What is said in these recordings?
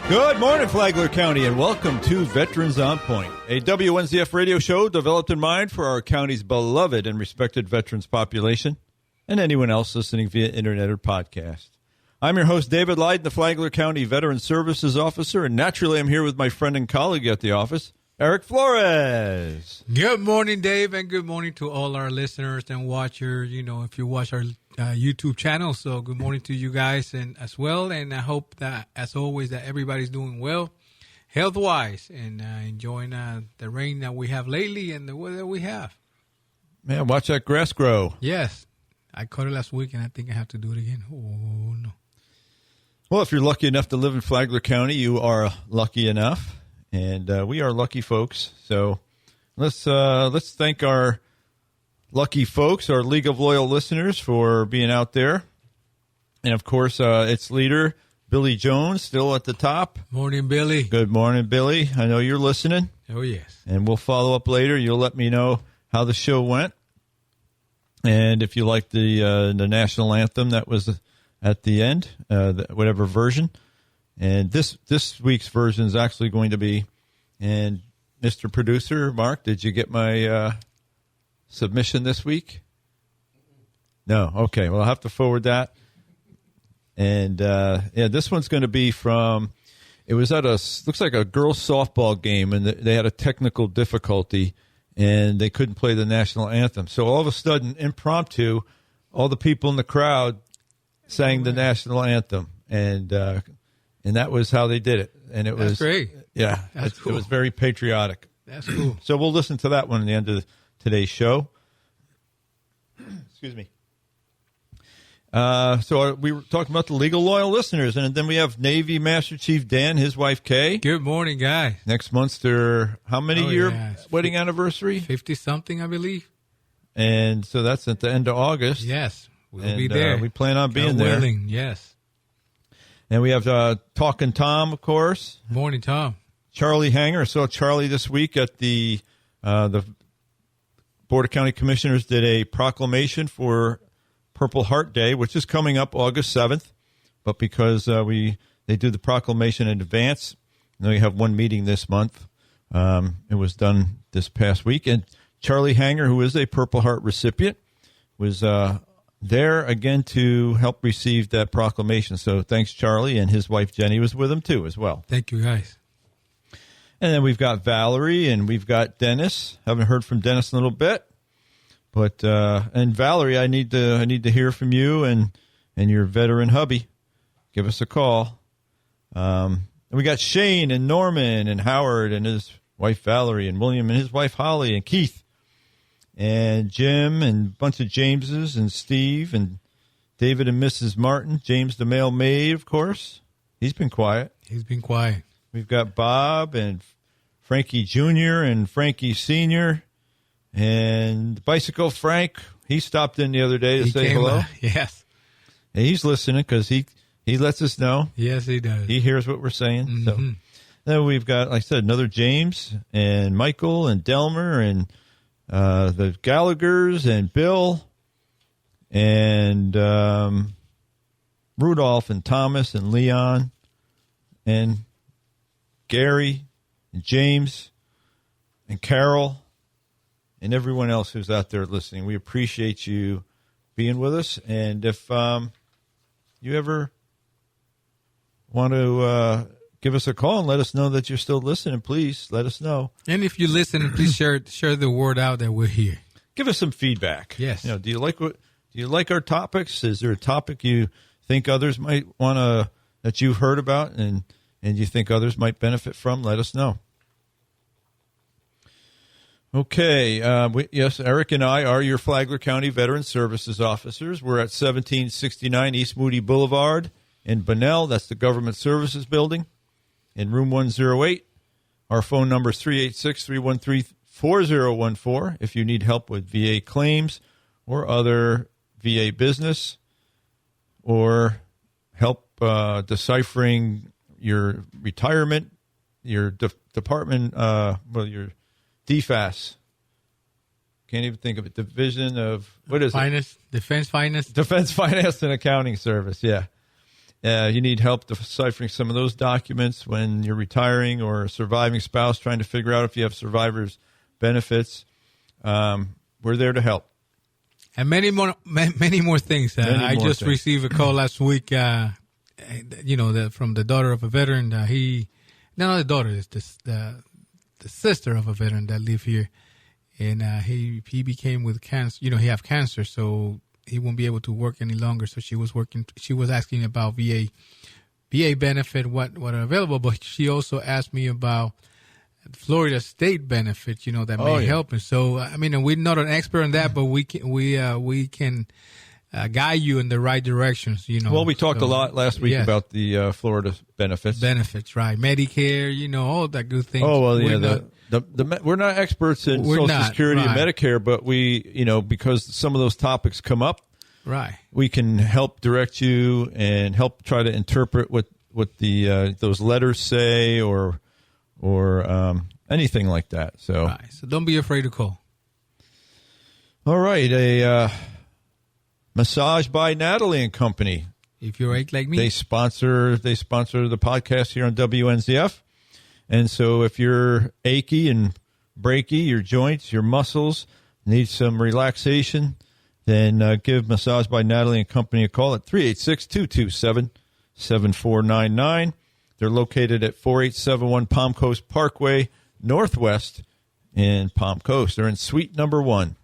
Good morning, Flagler County, and welcome to Veterans on Point, a WNZF radio show developed in mind for our county's beloved and respected veterans population and anyone else listening via internet or podcast. I'm your host, David Lyden, the Flagler County Veteran Services Officer, and naturally I'm here with my friend and colleague at the office, Eric Flores. Good morning, Dave, and good morning to all our listeners and watchers. You know, if you watch our YouTube channel, so good morning to you guys and as well. And I hope that, as always, that everybody's doing well, health-wise, and enjoying the rain that we have lately and the weather we have. Man, watch that grass grow. Yes, I caught it last week, and I think I have to do it again. Oh no! Well, if you're lucky enough to live in Flagler County, you are lucky enough. And we are lucky folks. So let's thank our lucky folks, our League of Loyal listeners, for being out there. And, of course, its leader, Billy Jones, still at the top. Morning, Billy. Good morning, Billy. I know you're listening. Oh, yes. And we'll follow up later. You'll let me know how the show went. And if you like the national anthem that was at the end, whatever version. And this week's version is actually going to be, and Mr. Producer, Mark, did you get my submission this week? No. Okay. Well, I'll have to forward that. And, this one's going to be from, it was at looks like a girls' softball game, and they had a technical difficulty, and they couldn't play the national anthem. So all of a sudden, impromptu, all the people in the crowd sang the national anthem. And that was how they did it. And it was great. Yeah. Cool. It was very patriotic. That's cool. So we'll listen to that one at the end of today's show. Excuse me. So we were talking about the legal loyal listeners, and then we have Navy Master Chief Dan, his wife Kay. Good morning, guys. Next month's their how many year wedding anniversary? 50-something, I believe. And so that's at the end of August. Yes, we'll be there. We plan on being God there. Willing, yes. And we have Talking Tom, of course. Morning, Tom. Charlie Hanger. I saw Charlie this week at the Board of County Commissioners did a proclamation for Purple Heart Day, which is coming up August 7th. But because they do the proclamation in advance, and we have one meeting this month. It was done this past week. And Charlie Hanger, who is a Purple Heart recipient, was there again to help receive that proclamation. So thanks, Charlie, and his wife Jenny was with him too as well. Thank you, guys. And then we've got Valerie and we've got Dennis. Haven't heard from Dennis in a little bit, but and Valerie, I need to hear from you and your veteran hubby. Give us a call. And we got Shane and Norman and Howard and his wife Valerie and William and his wife Holly and Keith. And Jim and a bunch of Jameses and Steve and David and Mrs. Martin. James the male maid, of course. He's been quiet. He's been quiet. We've got Bob and Frankie Jr. and Frankie Sr. And Bicycle Frank. He stopped in the other day to say hello. Yes. And he's listening because he lets us know. Yes, he does. He hears what we're saying. Mm-hmm. So then we've got, like I said, another James and Michael and Delmer and the Gallaghers and Bill and Rudolph and Thomas and Leon and Gary and James and Carol and everyone else who's out there listening. We appreciate you being with us. And if you ever want to give us a call and let us know that you're still listening, please let us know. And if you listen, please share the word out that we're here. Give us some feedback. Yes. Do you like our topics? Is there a topic you think others might want to, that you've heard about and you think others might benefit from? Let us know. Okay. Yes, Eric and I are your Flagler County Veteran Services officers. We're at 1769 East Moody Boulevard in Bunnell. That's the Government Services Building. In room 108, our phone number is 386-313-4014 if you need help with VA claims or other VA business or help deciphering your retirement, your department, your DFAS. Can't even think of it. Division of, what is Finance, it? Defense Finance. Defense Finance and Accounting Service, yeah. you need help deciphering some of those documents when you're retiring, or a surviving spouse trying to figure out if you have survivor's benefits, we're there to help. And many more things. I just received a call last week, from the daughter of a veteran. Not the daughter, it's the sister of a veteran that live here. And he became with cancer. He have cancer, so he won't be able to work any longer. So she was asking about VA benefit, what are available. But she also asked me about Florida state benefits, that may help. And so, and we're not an expert on that, but we can guide you in the right directions. Well, we talked a lot last week about the Florida benefits. Benefits, right? Medicare, all that good things. Oh well, we're not experts in Social Security and Medicare, but we, because some of those topics come up, right? We can help direct you and help try to interpret what the those letters say, or anything like that. So don't be afraid to call. All right, a Massage by Natalie and Company. If you're ache like me, they sponsor the podcast here on WNZF. And so if you're achy and breaky, your joints, your muscles need some relaxation, then give Massage by Natalie and Company a call at 386-227-7499. They're located at 4871 Palm Coast Parkway, Northwest in Palm Coast. They're in suite number 1.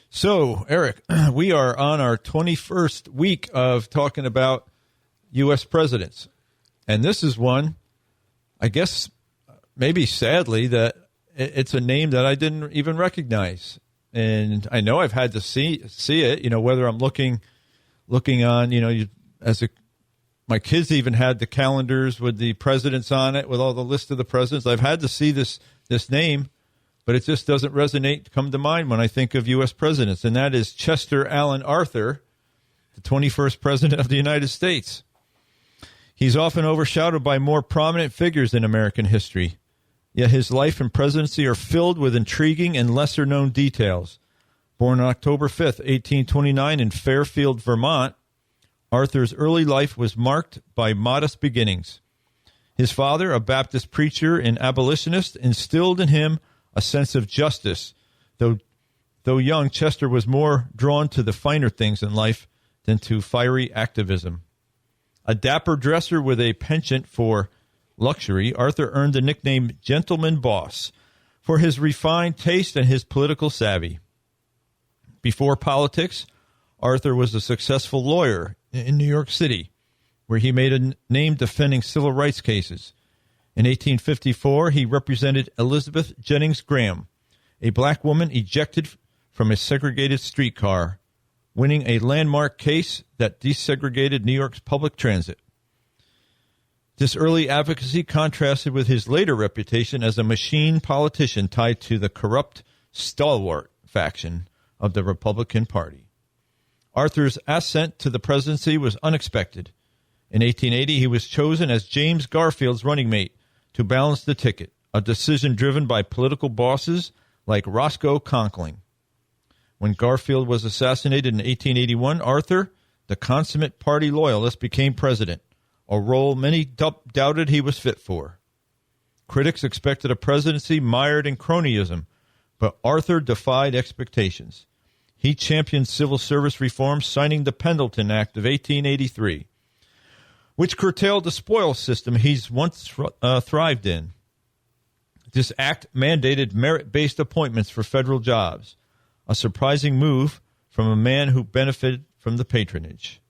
So, Eric, we are on our 21st week of talking about U.S. presidents. And this is one, I guess, maybe sadly, that it's a name that I didn't even recognize. And I know I've had to see it, whether I'm looking on, my kids even had the calendars with the presidents on it, with all the list of the presidents. I've had to see this name, but it just doesn't come to mind when I think of U.S. presidents. And that is Chester Alan Arthur, the 21st president of the United States. He's often overshadowed by more prominent figures in American history, yet his life and presidency are filled with intriguing and lesser-known details. Born on October 5th, 1829 in Fairfield, Vermont, Arthur's early life was marked by modest beginnings. His father, a Baptist preacher and abolitionist, instilled in him a sense of justice. Though young, Chester was more drawn to the finer things in life than to fiery activism. A dapper dresser with a penchant for luxury, Arthur earned the nickname Gentleman Boss for his refined taste and his political savvy. Before politics, Arthur was a successful lawyer in New York City, where he made a name defending civil rights cases. In 1854, he represented Elizabeth Jennings Graham, a black woman ejected from a segregated streetcar, winning a landmark case that desegregated New York's public transit. This early advocacy contrasted with his later reputation as a machine politician tied to the corrupt stalwart faction of the Republican Party. Arthur's ascent to the presidency was unexpected. In 1880, he was chosen as James Garfield's running mate to balance the ticket, a decision driven by political bosses like Roscoe Conkling. When Garfield was assassinated in 1881, Arthur, the consummate party loyalist, became president, a role many doubted he was fit for. Critics expected a presidency mired in cronyism, but Arthur defied expectations. He championed civil service reform, signing the Pendleton Act of 1883, which curtailed the spoils system he's once thrived in. This act mandated merit-based appointments for federal jobs, a surprising move from a man who benefited from the patronage.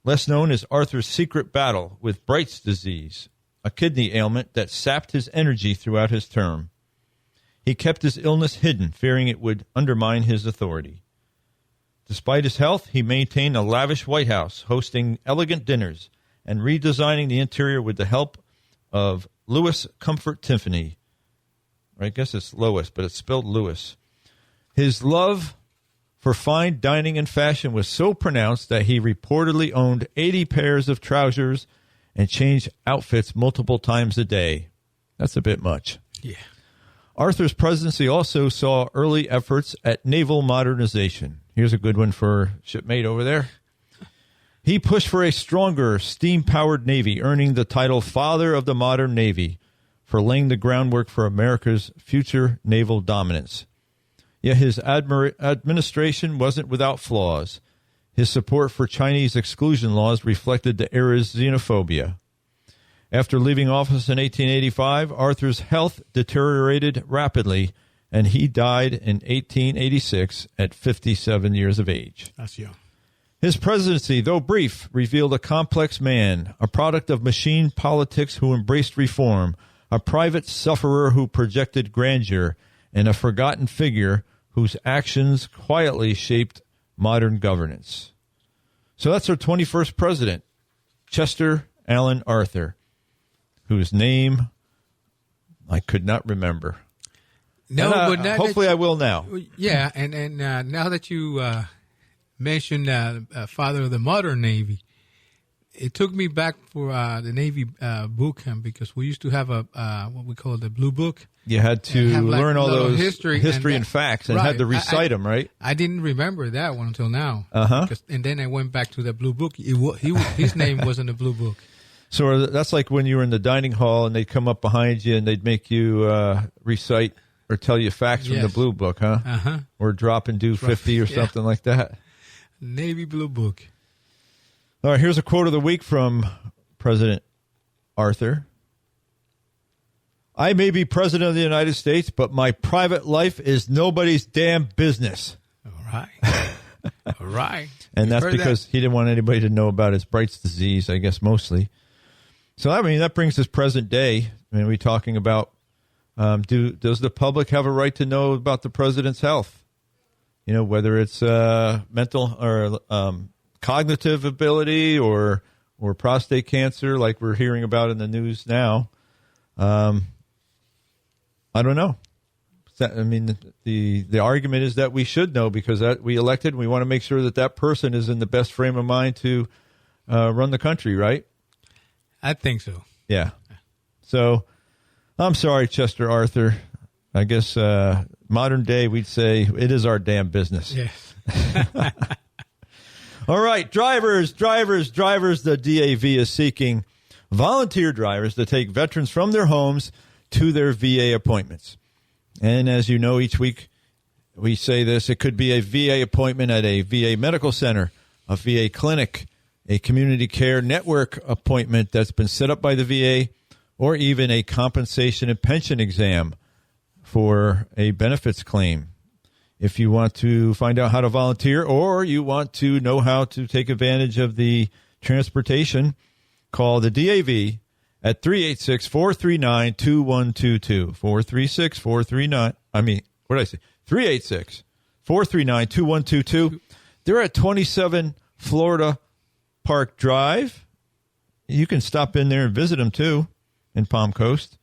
Less known is Arthur's secret battle with Bright's disease, a kidney ailment that sapped his energy throughout his term. He kept his illness hidden, fearing it would undermine his authority. Despite his health, he maintained a lavish White House, hosting elegant dinners and redesigning the interior with the help of Louis Comfort Tiffany. I guess it's Lois, but it's spelled Lewis. His love for fine dining and fashion was so pronounced that he reportedly owned 80 pairs of trousers and changed outfits multiple times a day. That's a bit much. Yeah. Arthur's presidency also saw early efforts at naval modernization. Here's a good one for shipmate over there. He pushed for a stronger steam-powered Navy, earning the title Father of the Modern Navy for laying the groundwork for America's future naval dominance. Yet his administration wasn't without flaws. His support for Chinese exclusion laws reflected the era's xenophobia. After leaving office in 1885, Arthur's health deteriorated rapidly, and he died in 1886 at 57 years of age. That's young. His presidency, though brief, revealed a complex man, a product of machine politics who embraced reform, a private sufferer who projected grandeur, and a forgotten figure whose actions quietly shaped modern governance. So that's our 21st president, Chester Alan Arthur, whose name I could not remember. No, but hopefully I will now. Yeah, and now that you mentioned Father of the Modern Navy, it took me back for the Navy boot camp because we used to have a what we call the Blue Book. You had to learn all those history and facts and right. had to recite them, right? I didn't remember that one until now. Uh-huh. And then I went back to the Blue Book. His name was in the Blue Book. So that's like when you were in the dining hall and they'd come up behind you and they'd make you recite or tell you facts from the Blue Book, huh? Uh-huh. Or drop and do 50 or something like that. Navy Blue Book. All right, here's a quote of the week from President Arthur. I may be president of the United States, but my private life is nobody's damn business. All right. All right. And that's because he didn't want anybody to know about his Bright's disease, I guess, mostly. So, I mean, that brings us present day. I mean, we're talking about, does the public have a right to know about the president's health? You know, whether it's mental or cognitive ability or prostate cancer, like we're hearing about in the news now. I don't know. I mean, the argument is that we should know because we elected and we want to make sure that person is in the best frame of mind to run the country, right? I think so. Yeah. So, I'm sorry, Chester Arthur. I guess modern day we'd say it is our damn business. Yes. All right, drivers. The DAV is seeking volunteer drivers to take veterans from their homes to their VA appointments. And as you know, each week we say this, it could be a VA appointment at a VA medical center, a VA clinic, a community care network appointment that's been set up by the VA, or even a compensation and pension exam for a benefits claim. If you want to find out how to volunteer or you want to know how to take advantage of the transportation, call the DAV at 386-439-2122. 386-439-2122. They're at 27 Florida Park Drive. You can stop in there and visit them, too, in Palm Coast.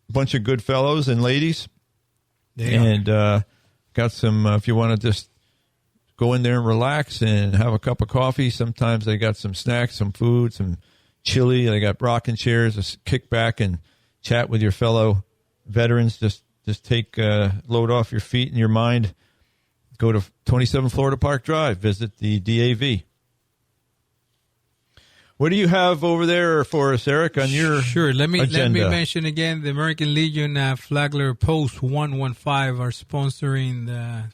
Bunch of good fellows and ladies. And got some, if you want to just go in there and relax and have a cup of coffee. Sometimes they got some snacks, some food, some chili. They got rocking chairs, just kick back and chat with your fellow veterans. Just take load off your feet and your mind. Go to 27 Florida Park Drive. Visit the DAV. What do you have over there for us, Eric, on your Let me agenda? mention again, the American Legion Flagler Post 115 are sponsoring the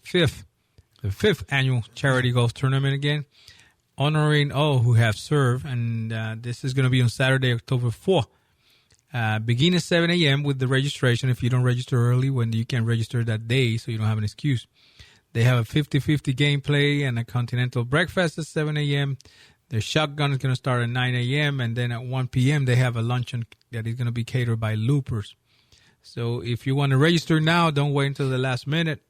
fifth annual charity golf tournament again, honoring all who have served. And this is going to be on Saturday, October 4th. Begin at 7 a.m. with the registration. If you don't register early, when you can register that day so you don't have an excuse. They have a 50-50 gameplay and a continental breakfast at 7 a.m. Their shotgun is going to start at 9 a.m. and then at 1 p.m. they have a luncheon that is going to be catered by Loopers. So if you want to register now, don't wait until the last minute.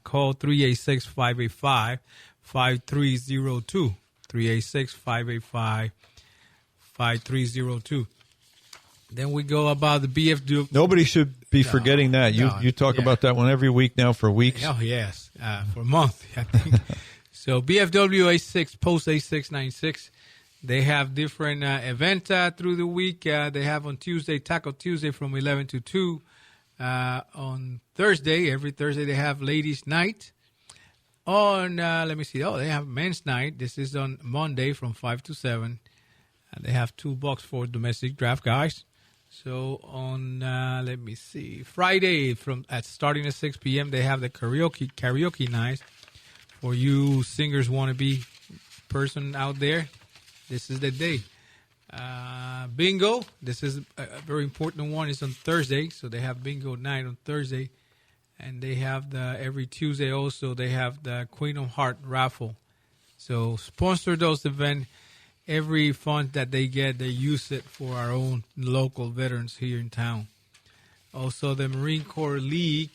Call 386-585-5302. 386-585-5302. Then we go about the BFW. Nobody should be forgetting that. You talk about that one every week now for weeks. Oh, yes. For a month, I think. So BFW A6, Post A696, they have different events through the week. They have on Tuesday, Taco Tuesday from 11 to 2. On Thursday, every Thursday, they have Ladies' Night. On, let me see. Oh, they have men's night. This is on Monday from 5 to 7. They have $2 for domestic draft guys. So on, let me see, Friday starting at 6 p.m. they have the karaoke night. For you singers wannabe person out there, this is the day. Bingo. This is a very important one. It's on Thursday, so they have bingo night on Thursday. And they have every Tuesday also, they have the Queen of Heart raffle. So sponsor those events. Every fund that they get, they use it for our own local veterans here in town. Also, the Marine Corps League,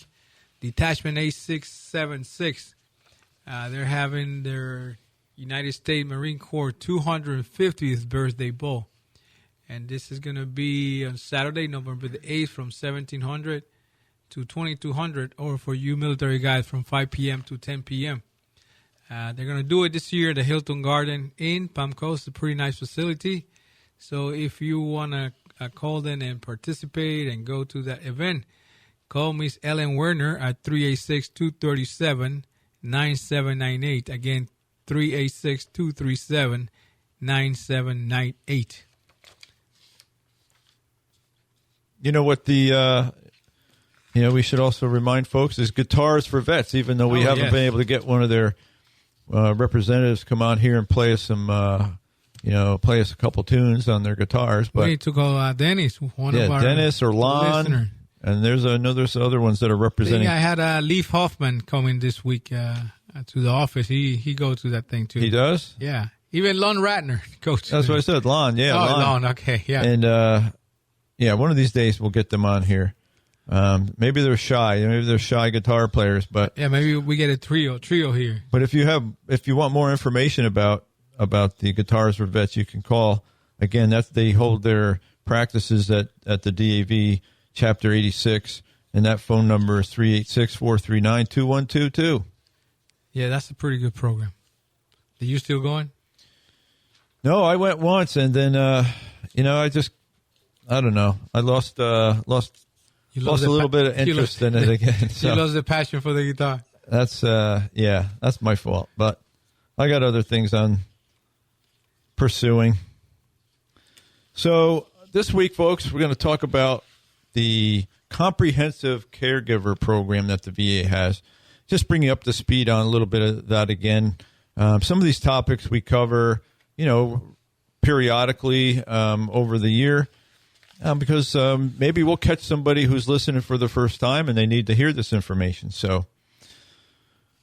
Detachment A676, they're having their United States Marine Corps 250th birthday ball. And this is going to be on Saturday, November the 8th from 1700 to 2200, or for you military guys from 5 p.m. to 10 p.m. They're going to do it this year at the Hilton Garden in Pamco. It's a pretty nice facility. So if you want to call in and participate and go to that event, call Miss Ellen Werner at 386-237-9798. Again, 386-237-9798. You know what we should also remind folks is Guitars for Vets, even though we haven't been able to get one of their representatives come on here and play us play us a couple tunes on their guitars. But we need to call Dennis, one of our Dennis or Lon, listener. And there's other ones that are representing. I had Leif Hoffman coming this week to the office. He goes to that thing too. He does? Yeah. Even Lon Ratner goes to That's what I said, Lon. Yeah, Lon. Okay, yeah. And one of these days we'll get them on here. Maybe they're shy. Maybe they're shy guitar players, but maybe we get a trio here. But if you want more information about the Guitars for Vets, you can call again. They hold their practices at the DAV Chapter 86, and that phone number is 386-439-2122. Yeah, that's a pretty good program. Are you still going? No, I went once, and then I don't know. I lost a little bit of interest in it again. So. You lost the passion for the guitar. That's that's my fault. But I got other things I'm pursuing. So this week, folks, we're going to talk about the comprehensive caregiver program that the VA has. Just bring you up to speed on a little bit of that again. Some of these topics we cover, periodically over the year. Because maybe we'll catch somebody who's listening for the first time and they need to hear this information. So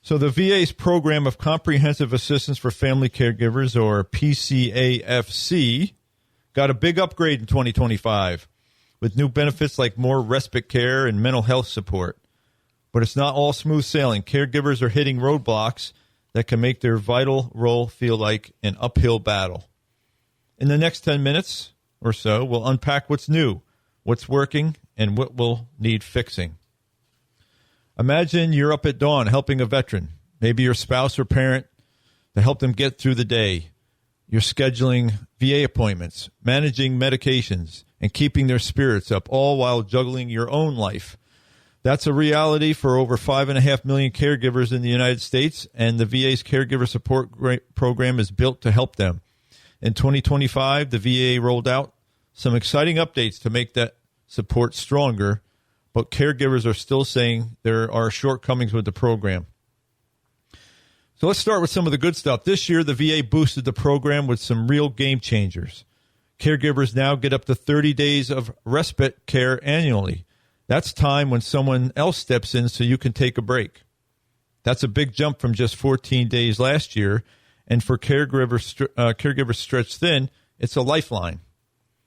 the VA's Program of Comprehensive Assistance for Family Caregivers, or PCAFC, got a big upgrade in 2025 with new benefits like more respite care and mental health support. But it's not all smooth sailing. Caregivers are hitting roadblocks that can make their vital role feel like an uphill battle. In the next 10 minutes or so, we'll unpack what's new, what's working, and what will need fixing. Imagine you're up at dawn helping a veteran, maybe your spouse or parent, to help them get through the day. You're scheduling VA appointments, managing medications, and keeping their spirits up, all while juggling your own life. That's a reality for over 5.5 million caregivers in the United States, and the VA's Caregiver Support Program is built to help them. In 2025, the VA rolled out some exciting updates to make that support stronger, but caregivers are still saying there are shortcomings with the program. So let's start with some of the good stuff. This year, the VA boosted the program with some real game changers. Caregivers now get up to 30 days of respite care annually. That's time when someone else steps in so you can take a break. That's a big jump from just 14 days last year. And for caregivers stretched thin, it's a lifeline.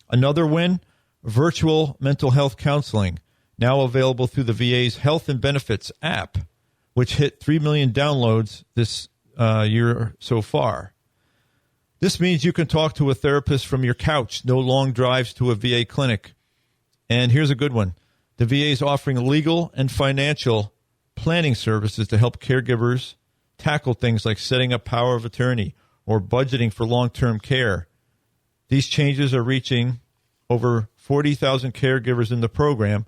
Another win, virtual mental health counseling, now available through the VA's Health and Benefits app, which hit 3 million downloads this year so far. This means you can talk to a therapist from your couch, no long drives to a VA clinic. And here's a good one. The VA is offering legal and financial planning services to help caregivers tackle things like setting up power of attorney or budgeting for long-term care. These changes are reaching over 40,000 caregivers in the program,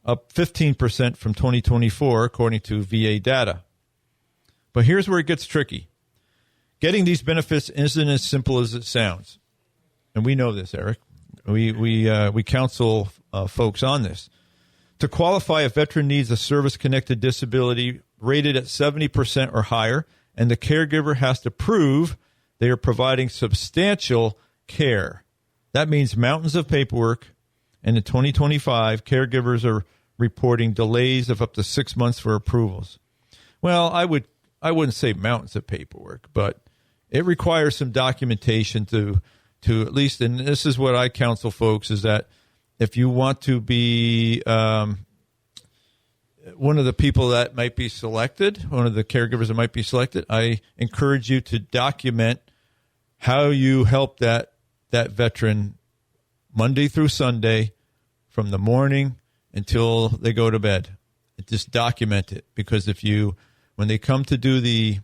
up 15% from 2024, according to VA data. But here's where it gets tricky. Getting these benefits isn't as simple as it sounds. And we know this, Eric. We counsel folks on this. To qualify, a veteran needs a service-connected disability rated at 70% or higher, and the caregiver has to prove they are providing substantial care. That means mountains of paperwork, and in 2025, caregivers are reporting delays of up to 6 months for approvals. Well, I wouldn't say mountains of paperwork, but it requires some documentation to at least, and this is what I counsel folks, is that if you want to be one of the people that might be selected, one of the caregivers that might be selected, I encourage you to document how you help that veteran Monday through Sunday from the morning until they go to bed. Just document it, because when they come to do the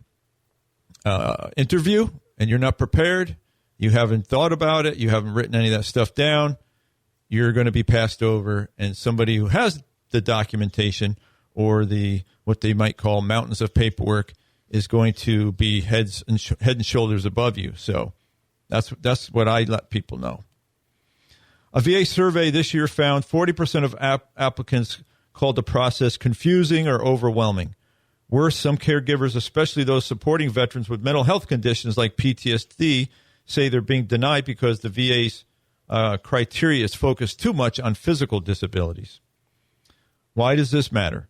interview and you're not prepared, you haven't thought about it, you haven't written any of that stuff down, you're going to be passed over, and somebody who has the documentation or what they might call mountains of paperwork is going to be head and shoulders above you. So that's what I let people know. A VA survey this year found 40% of applicants called the process confusing or overwhelming. Worse, some caregivers, especially those supporting veterans with mental health conditions like PTSD, say they're being denied because the VA's criteria is focused too much on physical disabilities. Why does this matter?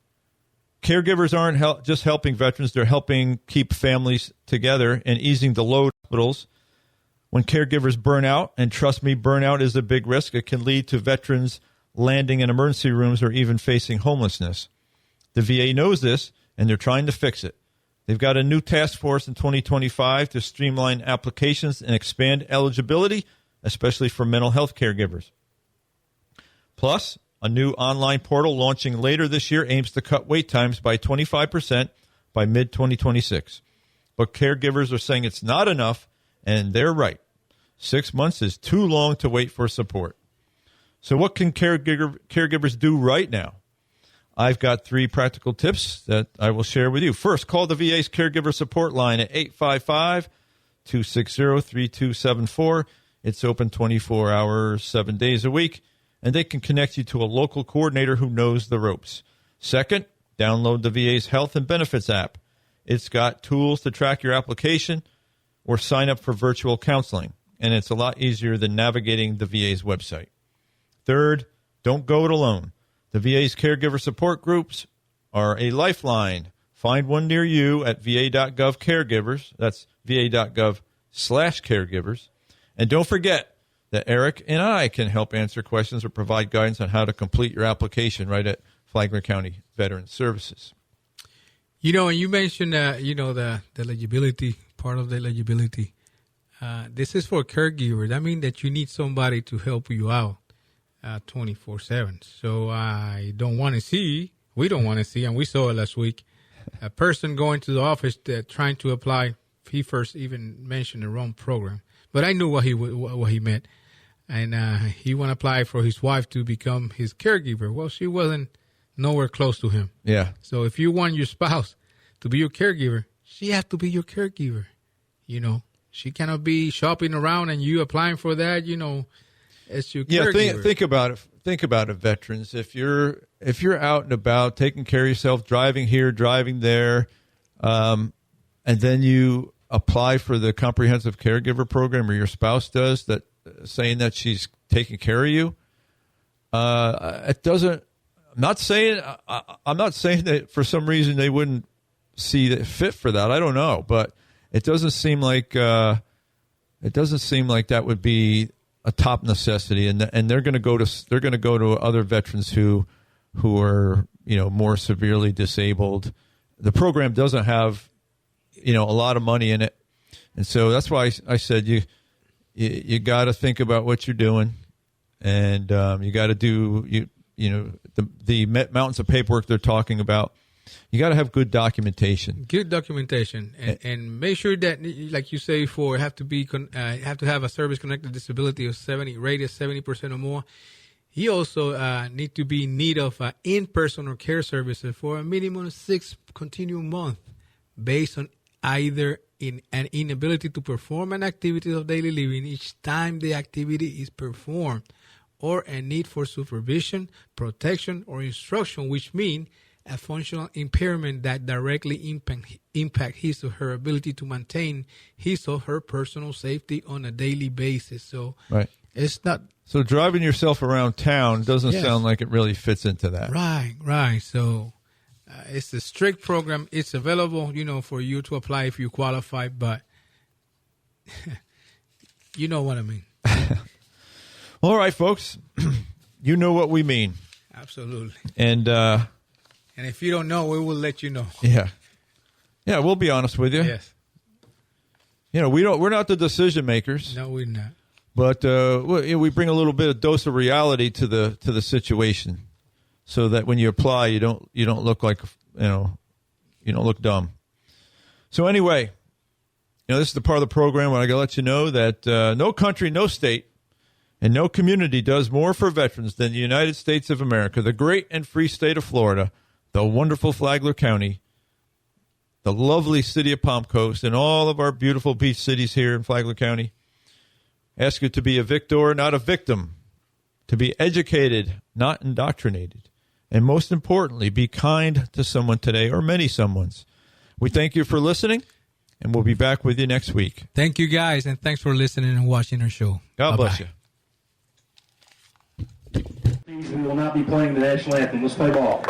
Caregivers aren't just helping veterans, they're helping keep families together and easing the load on hospitals. When caregivers burn out, and trust me, burnout is a big risk, it can lead to veterans landing in emergency rooms or even facing homelessness. The VA knows this, and they're trying to fix it. They've got a new task force in 2025 to streamline applications and expand eligibility, especially for mental health caregivers. Plus, a new online portal launching later this year aims to cut wait times by 25% by mid-2026. But caregivers are saying it's not enough, and they're right. 6 months is too long to wait for support. So what can caregivers do right now? I've got 3 practical tips that I will share with you. First, call the VA's caregiver support line at 855-260-3274. It's open 24 hours, 7 days a week, and they can connect you to a local coordinator who knows the ropes. Second, download the VA's Health and Benefits app. It's got tools to track your application or sign up for virtual counseling, and it's a lot easier than navigating the VA's website. Third, don't go it alone. The VA's caregiver support groups are a lifeline. Find one near you at va.gov caregivers. That's va.gov/caregivers. And don't forget that Eric and I can help answer questions or provide guidance on how to complete your application right at Flagler County Veterans Services. You know, and you mentioned, the eligibility, part of the eligibility. This is for caregivers. That means that you need somebody to help you out 24/7. So we don't want to see, and we saw it last week, a person going to the office trying to apply. He first even mentioned the wrong program, but I knew what he meant. And he want to apply for his wife to become his caregiver. Well, she wasn't nowhere close to him. Yeah. So if you want your spouse to be your caregiver, she has to be your caregiver. You know, she cannot be shopping around and you applying for that. You know, as your caregiver. Yeah. Think about it. Think about it, veterans. If you're out and about, taking care of yourself, driving here, driving there, and then you apply for the comprehensive caregiver program, or your spouse does that, saying that she's taking care of you, it doesn't. I'm not saying that for some reason they wouldn't see the fit for that. I don't know, but it doesn't seem like that would be a top necessity. And they're going to go to other veterans who are more severely disabled. The program doesn't have a lot of money in it, and so that's why I said you got to think about what you're doing, and you got to do the mountains of paperwork they're talking about. You got to have good documentation. Good documentation, and make sure that, like you say before, have to have a service-connected disability of 70% or more. He also need to be in need of in-person or care services for a minimum of 6 continuous months. based on either in an inability to perform an activity of daily living each time the activity is performed, or a need for supervision, protection, or instruction, which mean a functional impairment that directly impact his or her ability to maintain his or her personal safety on a daily basis. So right. It's not... So driving yourself around town doesn't Yes. sound like it really fits into that. Right. So it's a strict program. It's available, for you to apply if you qualify, but you know what I mean. All right, folks. You know what we mean. Absolutely. And if you don't know, we will let you know. Yeah, we'll be honest with you. Yes. We're not the decision makers. No, we're not. But we bring a little bit of dose of reality to the situation, so that when you apply, you don't look like you don't look dumb. So anyway, this is the part of the program where I gotta let you know that no country, no state, and no community does more for veterans than the United States of America, the great and free state of Florida, the wonderful Flagler County, the lovely city of Palm Coast, and all of our beautiful beach cities here in Flagler County. Ask you to be a victor, not a victim, to be educated, not indoctrinated, and most importantly, be kind to someone today or many someones. We thank you for listening, and we'll be back with you next week. Thank you, guys, and thanks for listening and watching our show. God bless you. We will not be playing the national anthem. Let's play ball.